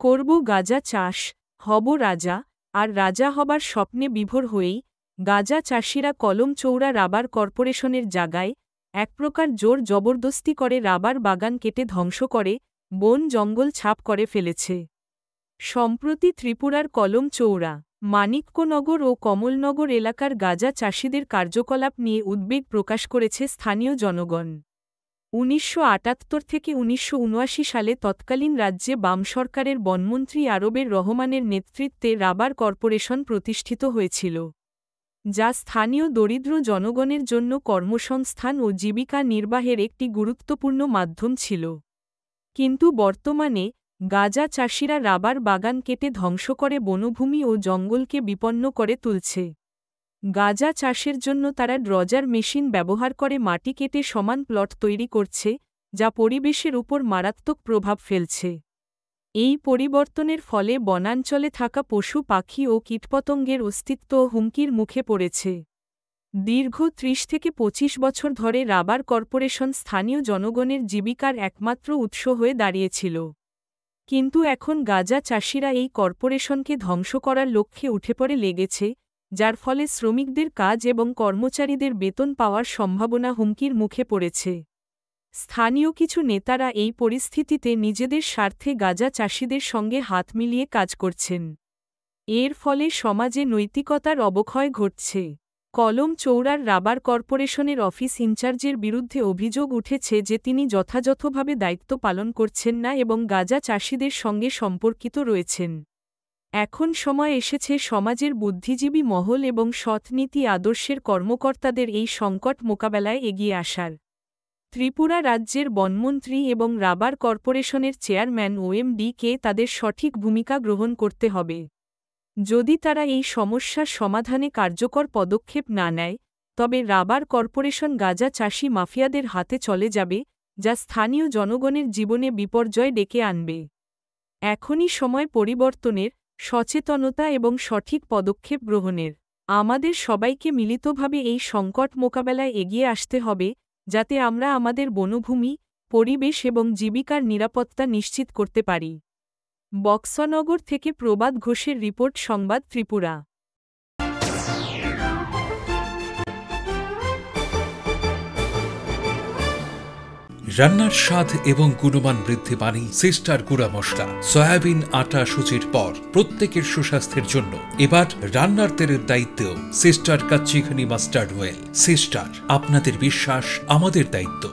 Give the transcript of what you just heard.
করব গাঁজা চাষ, হব রাজা, আর রাজা হবার স্বপ্নে বিভোর হয়েই গাঁজা চাষিরা কলমচৌড়া রাবার কর্পোরেশনের জায়গায় একপ্রকার জোর জবরদস্তি করে রাবার বাগান কেটে ধ্বংস করে বন জঙ্গল ছাপ করে ফেলেছে। সম্প্রতি ত্রিপুরার কলমচৌড়া, মানিক্যনগর ও কমলনগর এলাকার গাঁজা চাষিদের কার্যকলাপ নিয়ে উদ্বেগ প্রকাশ করেছে স্থানীয় জনগণ। ১৯৭৮ থেকে ১৯৭৯ সালে তৎকালীন রাজ্যে বাম সরকারের বনমন্ত্রী আরবের রহমানের নেতৃত্বে রাবার কর্পোরেশন প্রতিষ্ঠিত হয়েছিল, যা স্থানীয় দরিদ্র জনগণের জন্য কর্মসংস্থান ও জীবিকা নির্বাহের একটি গুরুত্বপূর্ণ মাধ্যম ছিল। কিন্তু বর্তমানে গাঁজা চাষিরা রাবার বাগান কেটে ধ্বংস করে বনভূমি ও জঙ্গলকে বিপন্ন করে তুলছে। গাঁজা চাষের জন্য তারা ড্রজার মেশিন ব্যবহার করে মাটি কেটে সমান প্লট তৈরি করছে, যা পরিবেশের উপর মারাত্মক প্রভাব ফেলছে। এই পরিবর্তনের ফলে বনাঞ্চলে থাকা পশু পাখি ও কীটপতঙ্গের অস্তিত্ব হুমকির মুখে পড়েছে। দীর্ঘ ৩০ থেকে ২৫ বছর ধরে রাবার কর্পোরেশন স্থানীয় জনগণের জীবিকার একমাত্র উৎস হয়ে দাঁড়িয়েছিল। কিন্তু এখন গাঁজা চাষিরা এই কর্পোরেশনকে ধ্বংস করার লক্ষ্যে উঠে পড়ে লেগেছে, যার ফলে শ্রমিকদের কাজ এবং কর্মচারীদের বেতন পাওয়ার সম্ভাবনা হুমকির মুখে পড়েছে। স্থানীয় কিছু নেতারা এই পরিস্থিতিতে নিজেদের স্বার্থে গাঁজা চাষিদের সঙ্গে হাত মিলিয়ে কাজ করছেন। এর ফলে সমাজে নৈতিকতার অবক্ষয় ঘটছে। কলমচৌড়ার রাবার কর্পোরেশনের অফিস ইনচার্জের বিরুদ্ধে অভিযোগ উঠেছে যে তিনি যথাযথভাবে দায়িত্ব পালন করছেন না এবং গাঁজা চাষিদের সঙ্গে সম্পর্কিত রয়েছেন। এখন সময় এসেছে সমাজের বুদ্ধিজীবী মহল এবং সৎনীতি আদর্শের কর্মকর্তাদের এই সংকট মোকাবেলায় এগিয়ে আসার। ত্রিপুরা রাজ্যের বনমন্ত্রী এবং রাবার কর্পোরেশনের চেয়ারম্যান ওএমডি-কে তাদের সঠিক ভূমিকা গ্রহণ করতে হবে। যদি তারা এই সমস্যার সমাধানে কার্যকর পদক্ষেপ না নেয়, তবে রাবার কর্পোরেশন গাঁজা চাষি মাফিয়াদের হাতে চলে যাবে, যা স্থানীয় জনগণের জীবনে বিপর্যয় ডেকে আনবে। এখনই সময় পরিবর্তনের, সচেতনতা এবং সঠিক পদক্ষেপ গ্রহণের। আমাদের সবাইকে মিলিতভাবে এই সংকট মোকাবেলায় এগিয়ে আসতে হবে, যাতে আমরা আমাদের বনভূমি, পরিবেশ এবং জীবিকার নিরাপত্তা নিশ্চিত করতে পারি। বক্সনগর থেকে প্রবাদ ঘোষের রিপোর্ট, সংবাদ ত্রিপুরা। রান্নার স্বাদ এবং গুণমান বৃদ্ধি পানি সিস্টার গুঁড়া মশলা। সয়াবিন আটা সুজির পর প্রত্যেকের সুস্বাস্থ্যের জন্য এবার রান্নার তেলের দায়িত্বেও sister kachi ghani mustard oil. Sister, আপনাদের বিশ্বাস আমাদের দায়িত্ব।